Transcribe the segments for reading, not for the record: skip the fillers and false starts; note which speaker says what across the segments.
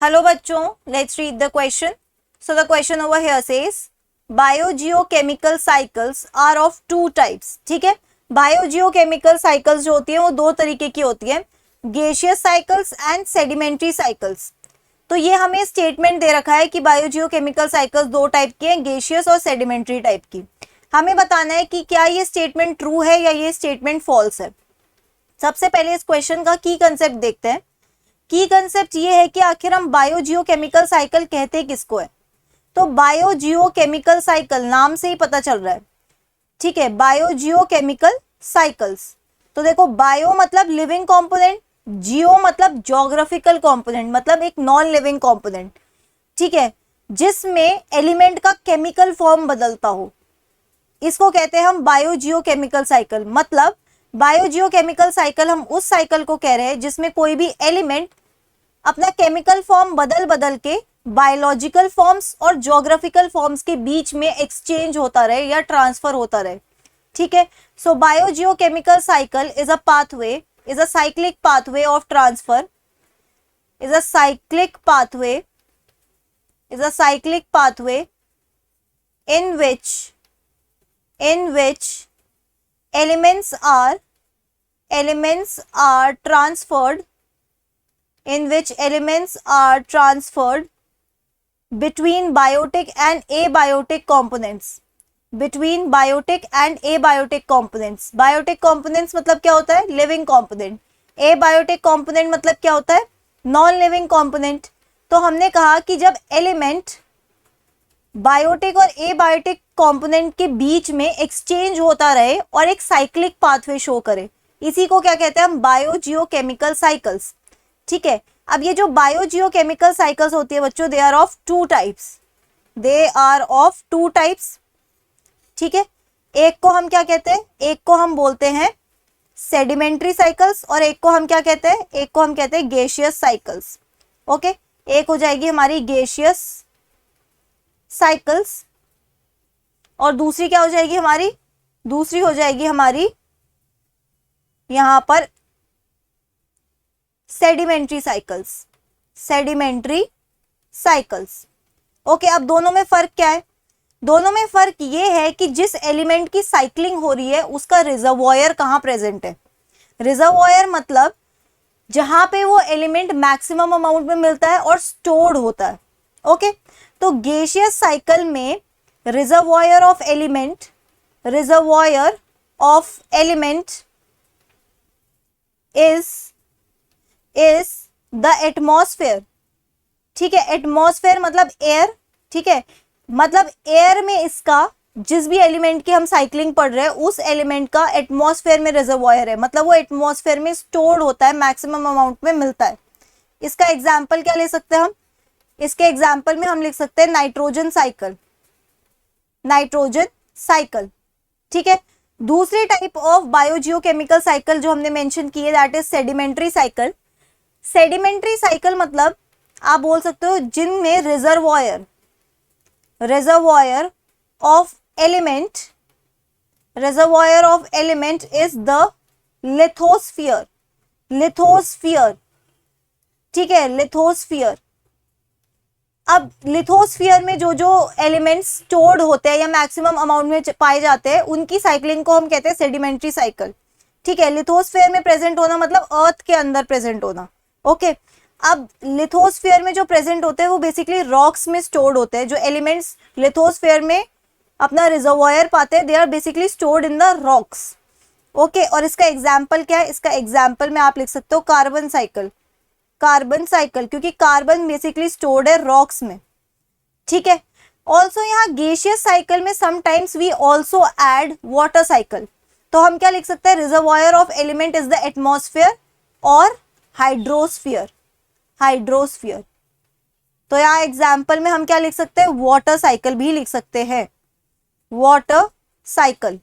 Speaker 1: Hello बच्चों, let's read the question. So the question over here says biogeochemical cycles are of two types. ठीक है, biogeochemical cycles जो होती है वो दो तरीके की होती है, gaseous cycles and sedimentary cycles. तो ये हमें स्टेटमेंट दे रखा है कि बायोजियोकेमिकल साइकिल्स दो टाइप की हैं, गेशियस और सेडिमेंट्री टाइप की. हमें बताना है कि क्या ये स्टेटमेंट ट्रू है या ये स्टेटमेंट फॉल्स है. सबसे पहले इस क्वेश्चन का की कंसेप्ट देखते हैं. की कंसेप्ट ये है कि आखिर हम बायोजियोकेमिकल साइकिल कहते किसको है. तो बायोजियोकेमिकल साइकिल नाम से ही पता चल रहा है. ठीक है, बायोजियोकेमिकल साइकिल्स. तो देखो, बायो मतलब लिविंग कंपोनेंट, जियो मतलब ज्योग्राफिकल कंपोनेंट, मतलब एक नॉन लिविंग कंपोनेंट. ठीक है, जिसमें एलिमेंट का केमिकल फॉर्म बदलता हो, इसको कहते हैं हम बायोजियोकेमिकल साइकिल. मतलब बायोजियोकेमिकल साइकिल हम उस साइकिल को कह रहे हैं जिसमें कोई भी एलिमेंट अपना केमिकल फॉर्म बदल बदल के बायोलॉजिकल फॉर्म्स और ज्योग्राफिकल फॉर्म्स के बीच में एक्सचेंज होता रहे या ट्रांसफर होता रहे. ठीक है, so biogeochemical cycle is a pathway, is a cyclic pathway of transfer, is a cyclic pathway, is a cyclic pathway in which elements are transferred, in which elements are transferred between biotic and abiotic components, between biotic and abiotic components. Biotic components मतलब क्या होता है, living component. abiotic component मतलब क्या होता है, non living component. तो हमने कहा कि जब एलिमेंट बायोटिक और एबायोटिक कंपोनेंट के बीच में एक्सचेंज होता रहे और एक साइक्लिक पाथवे शो करे, इसी को क्या कहते हैं हम, बायोजियोकेमिकल साइकिल्स. ठीक है, अब ये जो बायोजियोकेमिकल साइकिल्स होती है बच्चों, they are of two types, they are of two types. ठीक है, एक को हम क्या कहते हैं, एक को हम बोलते हैं सेडिमेंट्री साइकिल्स और एक को हम क्या कहते हैं, एक को हम कहते हैं गेशियस साइकिल्स. ओके, एक हो जाएगी हमारी गेशियस साइकिल्स और दूसरी क्या हो जाएगी हमारी, दूसरी हो जाएगी हमारी यहां पर sedimentary cycles, sedimentary cycles. Okay, अब दोनों में फर्क क्या है, दोनों में फर्क ये है कि जिस एलिमेंट की साइक्लिंग हो रही है उसका रिजर्वॉयर कहां प्रेजेंट है. रिजर्वॉयर मतलब जहां पे वो एलिमेंट मैक्सिमम अमाउंट में मिलता है और स्टोर्ड होता है. ओके, तो गेशियस साइकिल में reservoir of element, reservoir of element is the atmosphere. ठीक है, एटमॉस्फेयर मतलब एयर. ठीक है, मतलब एयर में इसका, जिस भी एलिमेंट की हम साइक्लिंग पढ़ रहे हैं उस एलिमेंट का एटमॉस्फेयर में रिजर्वॉयर है, मतलब वो एटमॉस्फेयर में स्टोर्ड होता है, मैक्सिमम अमाउंट में मिलता है. इसका एग्जाम्पल क्या ले सकते हैं हम, इसके एग्जाम्पल में हम लिख सकते हैं नाइट्रोजन साइकिल, नाइट्रोजन साइकिल. ठीक है, दूसरी टाइप ऑफ बायोजियोकेमिकल साइकिल जो हमने मेंशन की है that is sedimentary cycle. Sedimentary cycle मतलब आप बोल सकते हो जिनमें reservoir, reservoir of element, reservoir of element is the lithosphere, lithosphere. ठीक है, लिथोस्फीयर. अब लिथोस्फीयर में जो जो एलिमेंट्स स्टोर्ड होते हैं या मैक्सिमम अमाउंट में पाए जाते हैं उनकी साइक्लिंग को हम कहते हैं सेडिमेंट्री साइकिल. ठीक है, लिथोस्फीयर में प्रेजेंट होना मतलब अर्थ के अंदर प्रेजेंट होना. ओके, अब लिथोस्फीयर में जो प्रेजेंट होते हैं वो बेसिकली रॉक्स में स्टोर्ड होते हैं. जो एलिमेंट्स लिथोस्फीयर में अपना रिजर्वॉयर पाते हैं they are basically stored in the rocks. Okay, और इसका एग्जाम्पल क्या है, इसका एग्जाम्पल में आप लिख सकते हो कार्बन साइकिल, कार्बन साइकिल, क्योंकि कार्बन बेसिकली स्टोर्ड है रॉक्स में. ठीक है, ऑल्सो यहाँ गेशियस साइकिल में sometimes we also add water cycle. तो हम क्या लिख सकते हैं, reservoir of element is the atmosphere और हाइड्रोस्फीयर, हाइड्रोस्फीयर. तो यहाँ एग्जाम्पल में हम क्या लिख सकते हैं, वाटर साइकिल भी लिख सकते हैं, वाटर साइकिल.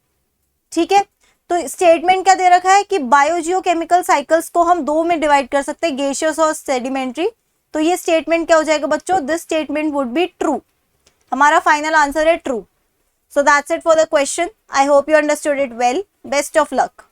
Speaker 1: ठीक है, तो स्टेटमेंट क्या दे रखा है कि बायोजियोकेमिकल साइकिल्स को हम दो में डिवाइड कर सकते हैं, गेशियस और सेडिमेंट्री. तो ये स्टेटमेंट क्या हो जाएगा बच्चों, this statement would be true. हमारा फाइनल आंसर है true. So that's it for the question. I hope you understood it well. Best of luck.